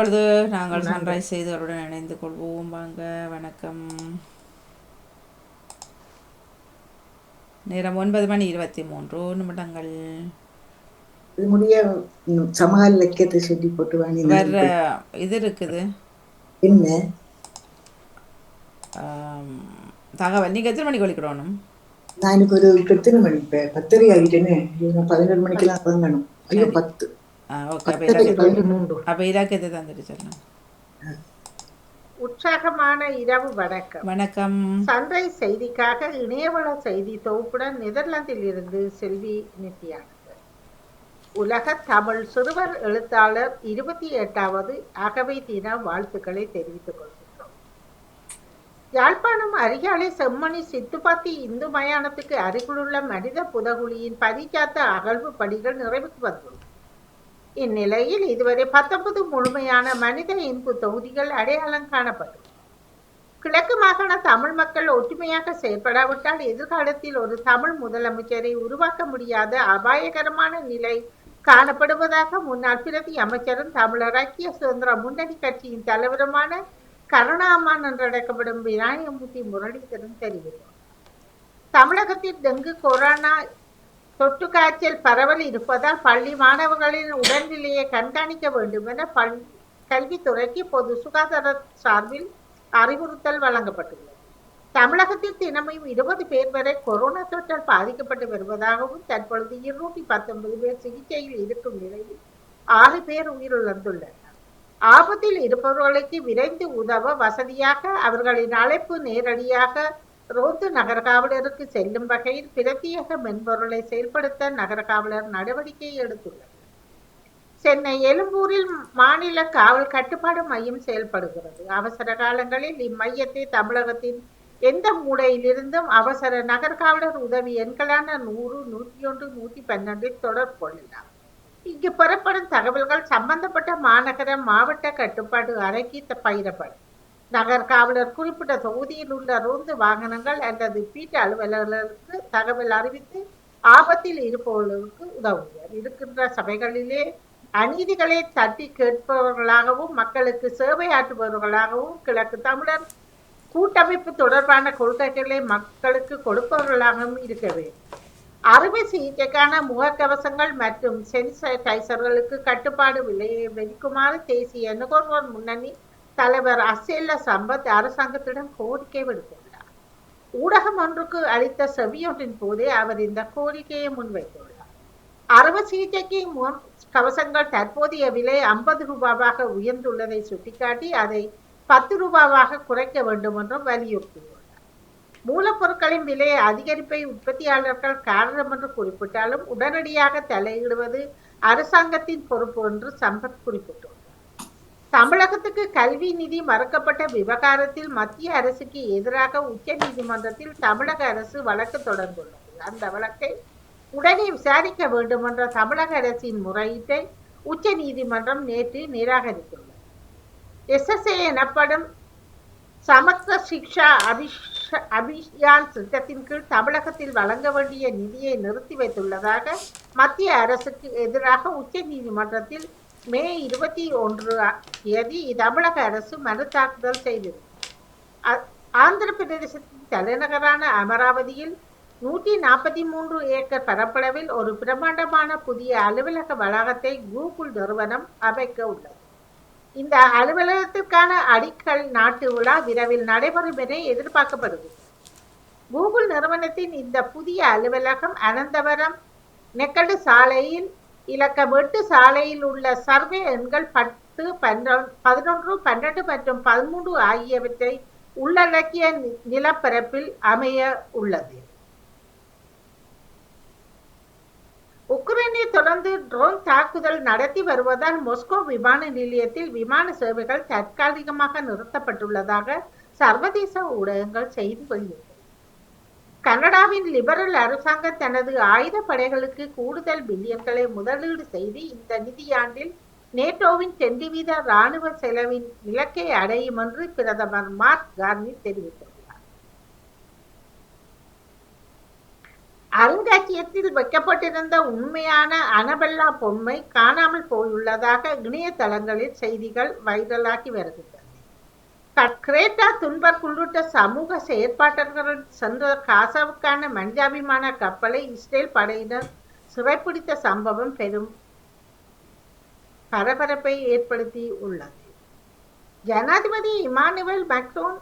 இப்பொழுது நாங்கள் நாங்கள் சன்ரைஸ் செய்திகளுடன் இணைந்து கொள்வோம். வாங்க, வணக்கம். நேரம் 9:23 இது முடிய சமகால இலக்கியத்தை சொல்லி போட்டு வாங்கினார் வர்ற இப்படி இது இருக்குது. என்ன ஆம், தகவல் நீங்கள் எத்தனை மணிக்கு ஒழிக்கிறோனும்? நான் எனக்கு ஒரு எத்தனை மணி இப்ப 10:30 ஆகிட்டேன்னு. நான் 11 மணிக்கெல்லாம் வாங்கணும். ஐயோ சரி. 10 ஓகே. அப்போ 10:30 11 அப்போ இலக்கியத்தை தந்துட்டு சொல்லலாம். உற்சாகமான இரவு வணக்கம். வணக்கம். சன்ரைஸ் செய்திக்காக இணையவள செய்தி தொகுப்புடன் நெதர்லாந்தில் இருந்து செல்வி நித்யானந்த். உலக தமிழ் சிறுவர் எழுத்தாளர் 28வது அகவை தின வாழ்த்துக்களை தெரிவித்துக் கொள்கின்றோம். யாழ்ப்பாணம் அரியாலை செம்மணி சித்துப்பாத்தி இந்து மயானத்துக்கு அருகிலுள்ள மனித புதகுழியின் பரிச்சாத்த அகழ்வு பணிகள் நிறைவுக்கு வந்துள்ளது. இந்நிலையில் இதுவரை 19 முழுமையான மனித இன்பு தொகுதிகள் அடையாளம் காணப்பட்டுள்ளது. கிழக்கு மாகாண தமிழ் மக்கள் ஒற்றுமையாக செயற்படாவிட்டால் எதிர்காலத்தில் ஒரு தமிழ் முதலமைச்சரை உருவாக்க முடியாத அபாயகரமான நிலை காணப்படுவதாக முன்னாள் பிரதி அமைச்சரும் தமிழர் ஐக்கிய சுதந்திர முன்னணி கட்சியின் தலைவருமான கருணாமான் என்றழைக்கப்படும் விநாயகமூர்த்தி முரளிதரன் தெரிவித்தார். தமிழகத்தில் டெங்கு கொரோனா தொற்று காய்ச்சல் பரவல் இருப்பதால் பள்ளி மாணவர்களின் உடல்நிலையை கண்காணிக்க வேண்டும் என கல்வித்துறைக்கு பொது சுகாதார சார்பில் அறிவுறுத்தல் வழங்கப்பட்டுள்ளது. தமிழகத்தில் தினமும் 20 பேர் வரை கொரோனா தொற்றால் பாதிக்கப்பட்டு வருவதாகவும் தற்பொழுது 219 பேர் சிகிச்சையில் இருக்கும் நிலையில் 6 பேர் உயிரிழந்துள்ளனர். ஆபத்தில் இருப்பவர்களுக்கு விரைந்து உதவ வசதியாக அவர்களின் அழைப்பு நேரடியாக ரோந்து நகர காவலருக்கு செல்லும் வகையில் பிரத்யேக மென்பொருளை செயல்படுத்த நகர காவலர் நடவடிக்கை எடுத்துள்ளது. சென்னை எழும்பூரில் மாநில காவல் கட்டுப்பாடு மையம் செயல்படுகிறது. அவசர காலங்களில் இம்மையத்தை தமிழகத்தின் எந்த மூலையிலிருந்தும் அவசர நகர காவலர் உதவி எண்களான 100, 101, 112 தொடர்பு கொள்ளலாம். இங்கு பெறப்படும் தகவல்கள் சம்பந்தப்பட்ட மாநகர மாவட்ட கட்டுப்பாடு அறைக்கு பகிரப்படும். நகர் காவலர் குறிப்பிட்ட தொகுதியில் உள்ள ரோந்து வாகனங்கள் அல்லது பீட்ட அலுவலர்களுக்கு தகவல் அறிவித்து ஆபத்தில் இருப்பவர்களுக்கு உதவுகிறார். இருக்கின்ற சபைகளிலே அநீதிகளை தட்டி கேட்பவர்களாகவும் மக்களுக்கு சேவையாற்றுபவர்களாகவும் கிழக்கு தமிழர் கூட்டமைப்பு தொடர்பான கொள்கைகளை மக்களுக்கு கொடுப்பவர்களாகவும் இருக்க வேண்டும். அறுவை சிகிச்சைக்கான முகக்கவசங்கள் மற்றும் சென்சைசர்களுக்கு கட்டுப்பாடு விலையை விதிக்குமாறு தேசிய நுகர்வோர் முன்னணி தலைவர் அசேல சம்பத் அரசாங்கத்திடம் கோரிக்கை விடுத்துள்ளார். ஊடகம் ஒன்றுக்கு அளித்த செவியொன்றின் போதே அவர் இந்த கோரிக்கையை முன்வைத்துள்ளார். அறுவை சிகிச்சைக்கு கவசங்கள் தற்போதைய விலை 50 ரூபாவாக உயர்ந்துள்ளதை சுட்டிக்காட்டி அதை 10 ரூபாவாக குறைக்க வேண்டும் என்றும் வலியுறுத்தியுள்ளார். மூலப்பொருட்களின் விலை அதிகரிப்பை உற்பத்தியாளர்கள் காரணம் என்று குறிப்பிட்டாலும் உடனடியாக தலையிடுவது அரசாங்கத்தின் பொறுப்பு என்று சம்பத் குறிப்பிட்டுள்ளார். தமிழகத்துக்கு கல்வி நிதி மறுக்கப்பட்ட விவகாரத்தில் மத்திய அரசுக்கு எதிராக உச்ச நீதிமன்றத்தில் தமிழக அரசு வழக்கு தொடர்ந்துள்ளது. அந்த வழக்கை உடனே விசாரிக்க வேண்டும் என்ற தமிழக அரசின் முறையீட்டை உச்ச நீதிமன்றம் நேற்று நிராகரித்துள்ளது. SSA எனப்படும் சமக்ர சிக்ஷா அபியான் திட்டத்தின் கீழ் தமிழகத்தில் வழங்க வேண்டிய நிதியை நிறுத்தி வைத்துள்ளதாக மத்திய அரசுக்கு எதிராக உச்ச நீதிமன்றத்தில் மே 21 தேதி தமிழக அரசு மனு தாக்குதல் செய்தது. ஆந்திர பிரதேசத்தின் தலைநகரான அமராவதியில் 143 ஏக்கர் பரப்பளவில் ஒரு பிரம்மாண்டமான புதிய அலுவலக வளாகத்தை கூகுள் நிறுவனம் அமைக்க உள்ளது. இந்த அலுவலகத்திற்கான அடிக்கல் நாட்டு விழா விரைவில் நடைபெறும் என எதிர்பார்க்கப்படுகிறது. கூகுள் நிறுவனத்தின் இந்த புதிய அலுவலகம் அனந்தவரம் நெக்கடு சாலையில் இலக்கம் 8 சாலையில் உள்ள சர்வே எண்கள் 10, 11, 12 மற்றும் 13 ஆகியவற்றை உள்ளடக்கிய நிலப்பரப்பில் அமைய உள்ளது. உக்ரைனை தொடர்ந்து ட்ரோன் தாக்குதல் நடத்தி வருவதால் மாஸ்கோ விமான நிலையத்தில் விமான சேவைகள் தற்காலிகமாக நிறுத்தப்பட்டுள்ளதாக சர்வதேச ஊடகங்கள் செய்தி வெளியிட்டன. கனடாவின் லிபரல் அரசாங்கம் தனது ஆயுத படைகளுக்கு கூடுதல் பில்லியன்களை முதலீடு செய்து இந்த நிதியாண்டில் நேட்டோவின் 10% இராணுவ செலவின் இலக்கை அடையும் என்று பிரதமர் மார்க் கார்னி தெரிவித்துள்ளார். அருங்காட்சியகத்தில் வைக்கப்பட்டிருந்த உண்மையான அனபெல்லா பொம்மை காணாமல் போயுள்ளதாக இணையதளங்களில் செய்திகள் வைரலாகி வருகின்றன. கிரேட்டா துன்பர்க் உள்ளிட்ட சமூக செயற்பாட்டாளர்கள் சென்ற காசாவுக்கான மனிதாபிமான கப்பலை இஸ்ரேல் படையினர் சிறைப்பிடித்த சம்பவம் பெரும் பரபரப்பை ஏற்படுத்தி உள்ளது. ஜனாதிபதி இமானுவேல் மேக்ரோன்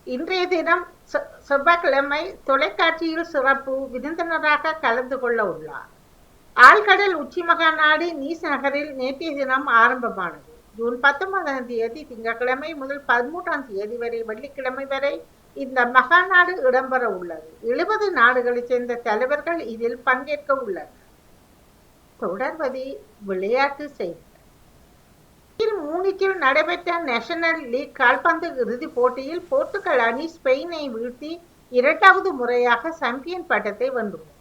இன்றைய தினம் செவ்வாய்க்கிழமை தொலைக்காட்சியில் சிறப்பு விருந்தினராக கலந்து கொள்ள உள்ளார். ஆழ்கடல் உச்சி மகாநாடு நீஸ் நகரில் நேற்றைய தினம் ஆரம்பமானது. ஜூன் 19ஆம் தேதி திங்கட்கிழமை முதல் 13ஆம் தேதி வரை வெள்ளிக்கிழமை வரை இந்த மகாநாடு இடம்பெற உள்ளது. 70 நாடுகளைச் சேர்ந்த தலைவர்கள் இதில் பங்கேற்க உள்ளனர். தொடர்வது விளையாட்டு செய்திகள். மூனிச்சில் நடைபெற்ற நேஷனல் லீக் கால்பந்து இறுதிப் போட்டியில் போர்த்துகல் அணி ஸ்பெயினை வீழ்த்தி 2வது முறையாக சாம்பியன் பட்டத்தை வென்றுள்ளது.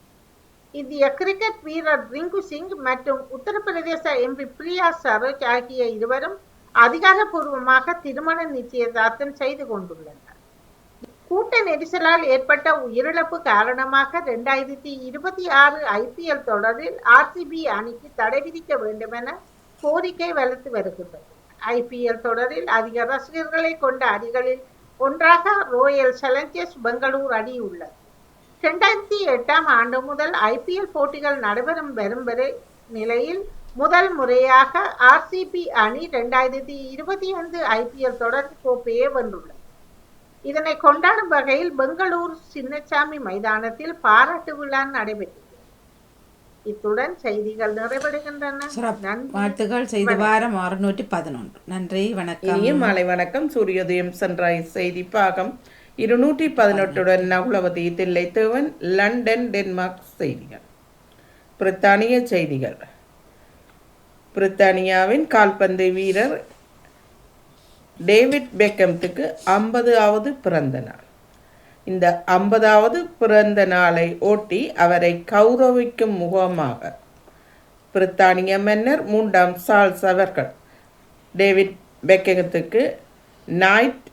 இந்திய கிரிக்கெட் வீரர் ரிங்கு சிங் மற்றும் உத்தரப்பிரதேச எம்பி பிரியா சரோஜ் ஆகிய இருவரும் அதிகாரப்பூர்வமாக திருமண நிச்சயதார்த்தம் செய்து கொண்டுள்ளனர். கூட்ட நெரிசலால் ஏற்பட்ட உயிரிழப்பு காரணமாக 2026 IPL தொடரில் RCB அணிக்கு தடை விதிக்க வேண்டும் என கோரிக்கை வலுத்து வருகின்றது. IPL தொடரில் அதிக ரசிகர்களை கொண்ட அணிகளில் ஒன்றாக ராயல் சேலஞ்சர்ஸ் பெங்களூர் அணி உள்ளது. 2008ஆம் ஆண்டு முதல் IPL போட்டிகள் நடைபெறும் வரும் நிலையில் முதல் முறையாக RCB அணி 2025 IPL தொடர் கோப்பையை வென்றுள்ளது. இதனை கொண்டாடும் வகையில் பெங்களூர் சின்னசாமி மைதானத்தில் பாராட்டு விழா நடைபெற்றது. இத்துடன் செய்திகள் நிறைவடைகின்றன. வாழ்த்துக்கள். செய்தி வாரம் 611. நன்றி, வணக்கம். மாலை வணக்கம். சூரியோதயம் சன்ரைஸ் செய்தி பாகம் 218 நகுலவதி தில்லைத்தேவன், லண்டன், டென்மார்க். செய்திகள். பிரித்தானிய செய்திகள். பிரித்தானியாவின் கால்பந்து வீரர் டேவிட் பெக்கம்த்துக்கு 50வது பிறந்த நாள். இந்த 50வது பிறந்த நாளை ஒட்டி அவரை கௌரவிக்கும் முகமாக பிரித்தானிய மன்னர் 3ஆம் சார்ல்ஸ் அவர்கள் டேவிட் பெக்கம்த்துக்கு நைட்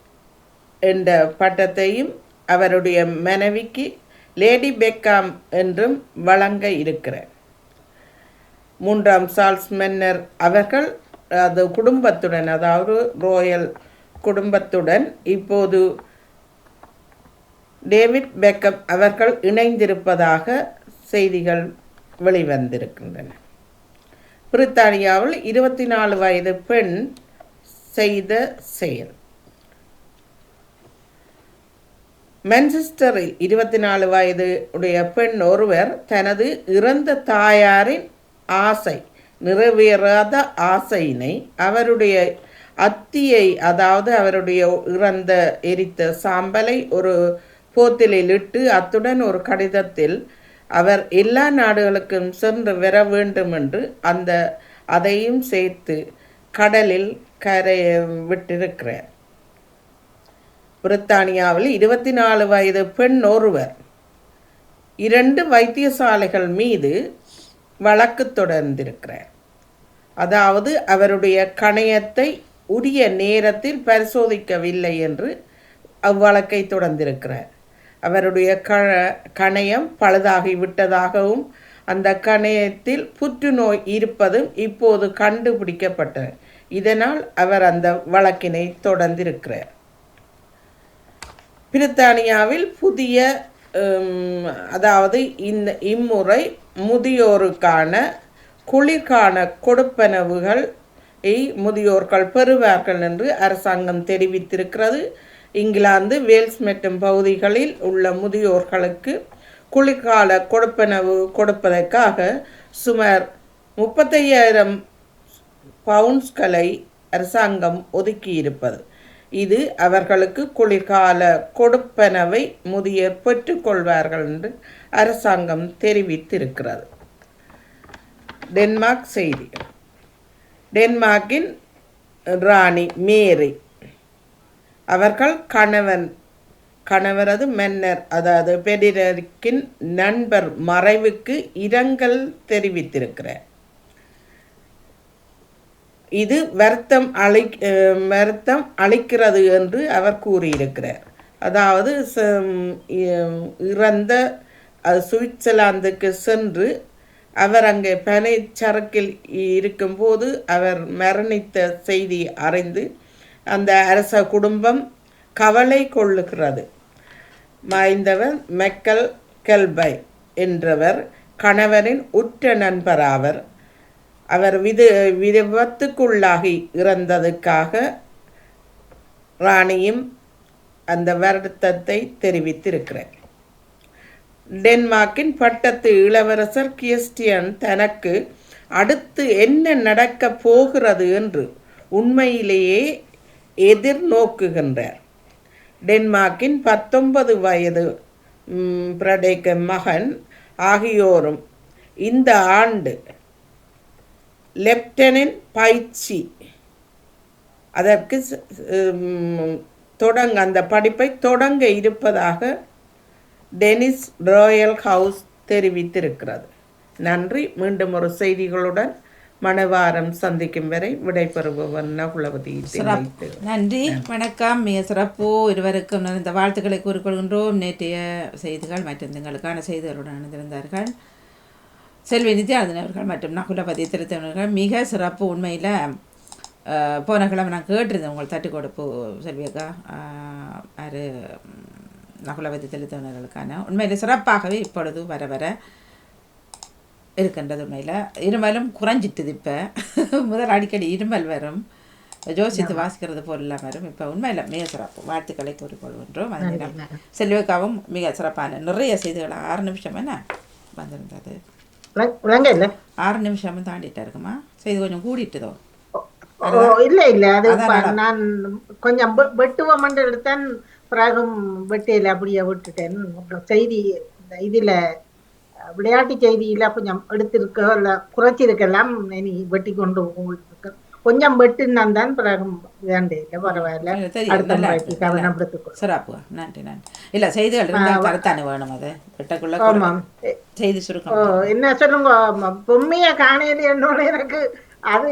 என்ற பட்டத்தையும் அவருடைய மனைவிக்கு லேடி பெக்காம் என்றும் வழங்க இருக்கிறார். 3ஆம் சார்ல்ஸ் மன்னர் அவர்கள் அது குடும்பத்துடன், அதாவது ராயல் குடும்பத்துடன் இப்போது டேவிட் பெக்கம் அவர்கள் இணைந்திருப்பதாக செய்திகள் வெளிவந்திருக்கின்றன. பிரித்தானியாவில் 24 வயது பெண் செய்த செயல். மான்செஸ்டரில் 24 வயது உடைய பெண் ஒருவர் தனது இறந்த தாயாரின் ஆசை, நிறைவேறாத ஆசையினை அவருடைய அத்தியை, அதாவது அவருடைய இறந்த எரித்த சாம்பலை ஒரு போத்திலில் இட்டு அத்துடன் ஒரு கடிதத்தில் அவர் எல்லா நாடுகளுக்கும் சென்று வர வேண்டும் என்று அதையும் சேர்த்து கடலில் கரைய விட்டிருக்கிறார். பிரித்தானியாவில் 24 வயது பெண் ஒருவர் 2 வைத்தியசாலைகள் மீது வழக்கு தொடர்ந்திருக்கிறார். அதாவது அவருடைய கணையத்தை உரிய நேரத்தில் பரிசோதிக்கவில்லை என்று அவ்வழக்கை தொடர்ந்திருக்கிறார். அவருடைய கணையம் பழுதாகிவிட்டதாகவும் அந்த கணையத்தில் புற்றுநோய் இருப்பதும் இப்போது கண்டுபிடிக்கப்பட்டது. இதனால் அவர் அந்த வழக்கினை தொடர்ந்திருக்கிறார். பிரித்தானியாவில் புதிய, அதாவது இம்முறை முதியோருக்கான குளிர்கால கொடுப்பனவுகள் முதியோர்கள் பெறுவார்கள் என்று அரசாங்கம் தெரிவித்திருக்கிறது. இங்கிலாந்து, வேல்ஸ் மற்றும் பகுதிகளில் உள்ள முதியோர்களுக்கு குளிர்கால கொடுப்பனவு கொடுப்பதற்காக சுமார் 35,000 பவுண்ட்ஸ்களை அரசாங்கம் ஒதுக்கியிருப்பது. இது அவர்களுக்கு குளிர்கால கொடுப்பனவை முதியோர் பெற்றுக்கொள்வார்கள் என்று அரசாங்கம் தெரிவித்திருக்கிறது. டென்மார்க் செய்தி. டென்மார்க்கின் ராணி மேரி அவர்கள் கணவரது மன்னர், அதாவது பெடிரரிக்கின் நண்பர் மறைவுக்கு இரங்கல் தெரிவித்திருக்கிறார். இது வருத்தம் அளிக்கிறது என்று அவர் கூறியிருக்கிறார். அதாவது இறந்த அது சுவிட்சர்லாந்துக்கு சென்று அவர் அங்கே பனைச்சறுக்கில் இருக்கும்போது அவர் மரணித்த செய்தி அறிந்து அந்த அரச குடும்பம் கவலை கொள்ளுகிறது. மாய்ந்தவர் மெக்கல் கெல்பை என்றவர் கணவரின் உற்ற நண்பராவர். அவர் விபத்துக்குள்ளாகி இறந்ததுக்காக ராணியும் அந்த வருத்தத்தை தெரிவித்திருக்கிறார். டென்மார்க்கின் பட்டத்து இளவரசர் கிறிஸ்டியன் தனக்கு அடுத்து என்ன நடக்கப் போகிறது என்று உண்மையிலேயே எதிர்நோக்குகின்றார். டென்மார்க்கின் 19 வயது பிரடேக்க மகன் ஆகியோரும் இந்த ஆண்டு லெப்டினன்ட் பயிற்சி அதற்கு அந்த படிப்பை தொடங்க இருப்பதாக டெனிஸ் ராயல் ஹவுஸ் தெரிவித்திருக்கிறது. நன்றி. மீண்டும் ஒரு செய்திகளுடன் மணவாரம் சந்திக்கும் வரை விடைபெறுபவன் நகுலவதி. நன்றி, வணக்கம். மிக சிறப்பு. இருவருக்கும் இந்த வாழ்த்துக்களை கூறிக்கொள்கின்றோம். நேற்றைய செய்திகள் மற்றும் எங்களுக்கான செய்திகளுடன் இணைந்திருந்தார்கள் செல்வி நித்யானந்தன் அவர்கள் மற்றும் நகுலபதி திருத்தவர்கள். மிக சிறப்பு. உண்மையில் போன கிழமை நான் கேட்டிருந்தேன் உங்கள் தட்டு கொடுப்பு செல்வியக்கா அது நகுலபதி திருத்தவர்களுக்கான. உண்மையில் சிறப்பாகவே இப்பொழுது வர வர இருக்கின்றது. உண்மையில் இருமலும் குறைஞ்சிட்டுது. இப்போ முதல் அடிக்கடி இருமல் வரும், ஜோசித்து வாசிக்கிறது போல வரும். இப்போ உண்மையில் மிக சிறப்பு. வாழ்த்துக்களை கூறிக்கொள்கின்றோம். அதே நேரம் செல்வியக்காவும் மிக சிறப்பான நிறைய செய்திகள் 6 நிமிஷம் என்ன வந்திருந்தது. 6 நிமிஷமும் தாண்டிட்டா இருக்குமா? செய்தி கொஞ்சம் கூடிட்டுதோ? இல்ல அது நான் கொஞ்சம் வெட்டுவோம் எடுத்தேன், பிறகும் வெட்டையில அப்படியே விட்டுட்டேன். செய்தி இதுல விளையாட்டு செய்தியில கொஞ்சம் எடுத்திருக்க குறைச்சிருக்கலாம், இனி வெட்டி கொண்டு கொஞ்சம் வெட்டுனான் தான், பிறகும் வேண்டையில பரவாயில்ல. சிறப்பு. நன்றி நன்றி. இல்ல செய்திகள் இருந்தால் கருத்தானு வேணும். அது வெட்டக்குள்ள செய்தி சுருக்கம் என்ன சொல்லுங்க. பொம்மைய காணையில என்னோட எனக்கு அது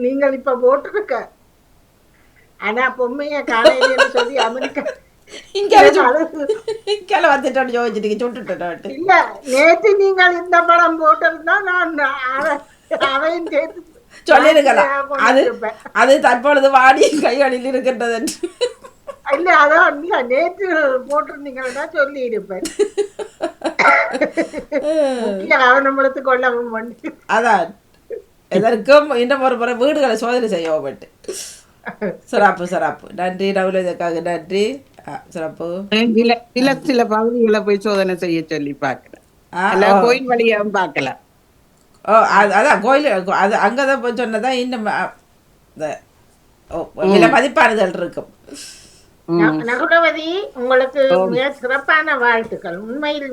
நீங்கள் இப்ப போட்டிருக்க, ஆனா பொம்மைய காணையில சொல்லி அமெரிக்கா இல்ல நேற்று நீங்கள் இந்த படம் போட்டிருந்தா நான் அதையும் சேர்த்து சொல்லிருக்கலாம். அது தற்பொழுது வாடி கைகளில் இருக்கின்றது என்று இல்ல அதான் இல்ல நேற்று போட்டிருந்தீங்கன்னா சொல்லி இருப்பேன். கவனம் எடுத்து கொள்ளவும் அதான் எதற்கும் இன்னும் ஒரு முறை வீடுகளை சோதனை செய்யப்பட்டு. சிறப்பு சிறப்பு. நன்றி நகுலதற்காக நன்றி. சிறப்பு. சில பகுதிகளை போய் சோதனை செய்ய சொல்லி பார்க்கலாம், கோயில் வழியாகவும் பார்க்கலாம். அதான் கோயில் அது அங்கதான் போய் சொன்னதான் இன்னும் விலை மதிப்பானதல் இருக்கும். நகுலவதி, உங்களுக்கு மிக சிறப்பான வாழ்த்துக்கள். உண்மையில்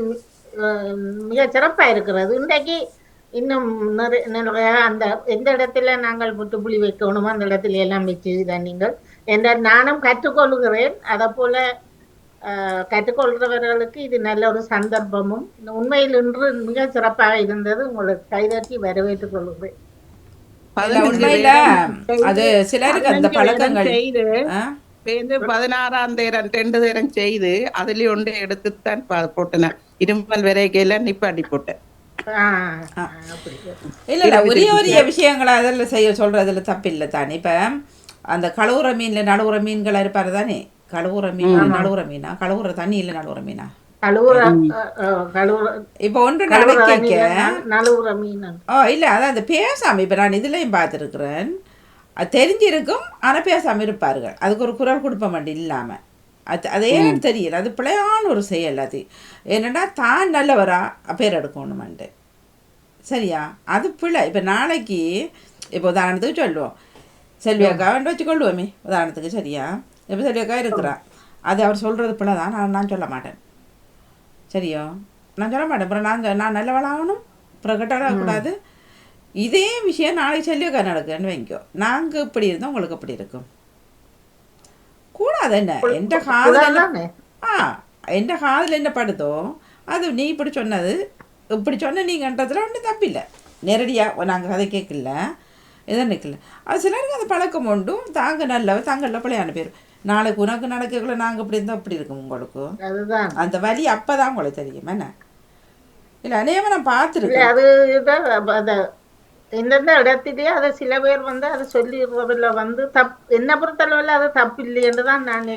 மிக சிறப்பா இருக்கிறது. இன்றைக்கு இன்னும் நிறைய அந்த எந்த இடத்துல நாங்கள் முட்டுப்புள்ளி வைக்கணுமோ அந்த இடத்துல எல்லாம் வச்சுதான் நீங்கள் என்ற நானும் கற்றுக்கொள்கிறேன். அதை போல கற்றுக்கொள்கிறவர்களுக்கு இது நல்ல ஒரு சந்தர்ப்பமும். உண்மையில் இன்று மிக சிறப்பாக இருந்தது. உங்களுக்கு கைதட்டி வரவேற்றுக் கொள்கிறேன். உண்மையில அது சிலருக்கு அந்த பழக்கங்கள் 16ஆம் தேரம் 2 தேரம் செய்து அதுல ஒன்று எடுத்துத்தான் போட்டேன். இருமல் வரைக்கையில நிப்பாட்டி போட்டேன். இல்ல ஒரே விஷயங்களை அதில் செய்ய சொல்றதுல தப்பில்லை தானே. இப்ப அந்த கழுவுற மீன்ல நடுவுற மீன்கள் இருப்பாரு தானே. கழுவுற மீன் நடுவுற மீனா, கழுவுற தண்ணி இல்ல நடுவுற மீனா, இப்ப ஒன்று இல்ல அதான் அந்த பேசாம. இப்ப நான் இதுலயும் பார்த்துருக்கிறேன், அது தெரிஞ்சிருக்கும் ஆனா பேசாம இருப்பார்கள். அதுக்கு ஒரு குரல் கொடுப்ப மாட்டேன் இல்லாம. அதே தெரியல, அது பிள்ளையான ஒரு செயல். அது என்னன்னா தான் நல்லவரா பேர் எடுக்கணுமான்ட்டு. சரியா? அது பிள்ளை. இப்போ நாளைக்கு இப்போ உதாரணத்துக்கு சொல்லுவோம், செல்வி அக்கான்னு வச்சுக்கொள்ளுவோமே உதாரணத்துக்கு. சரியா? இப்போ செல்வி அக்கா இருக்கிறா, அது அவர் சொல்கிறது பிள்ளை தான், நான் சொல்ல மாட்டேன். சரியோ? நான் சொல்ல மாட்டேன். அப்புறம் நான் நல்லவளாகணும், அப்புறம் கெட்டவளாகக்கூடாது. இதே விஷயம் நாளைக்கு செல்வி அக்கா நடக்குன்னு வைங்கோ. நாங்கள் இப்படி இருந்தோம், உங்களுக்கு எப்படி இருக்கும்? கூடாது. என்ன எந்த காதில் எந்த காதில் என்ன படுதோ அது நீ இப்படி சொன்னது இப்படி சொன்ன நீங்கன்றதுல ஒன்றும் தப்பில்லை. நேரடியாக நாங்கள் கதை கேட்கல, எதை நிற்கல. அது சிலருக்கு அந்த பழக்கம் உண்டும். தாங்க நல்ல தாங்கள்ல பிள்ளையான பேர். நாளைக்கு உனக்கு நடக்கல, நாங்கள் இப்படி இருந்தால் அப்படி இருக்கும் உங்களுக்கு. அந்த வலி அப்போ தான் உங்களுக்கு தெரியும். என்ன இல்லை அநேகமாக நான் இல்ல பார்த்துருக்கேன். அது இதான் அத எந்தெந்த இடத்திலேயே அதை சில பேர் வந்து அதை சொல்லிடுறதுல வந்து என்ன பொறுத்தளவில் அது தப்பு இல்லைன்னு தான் நான்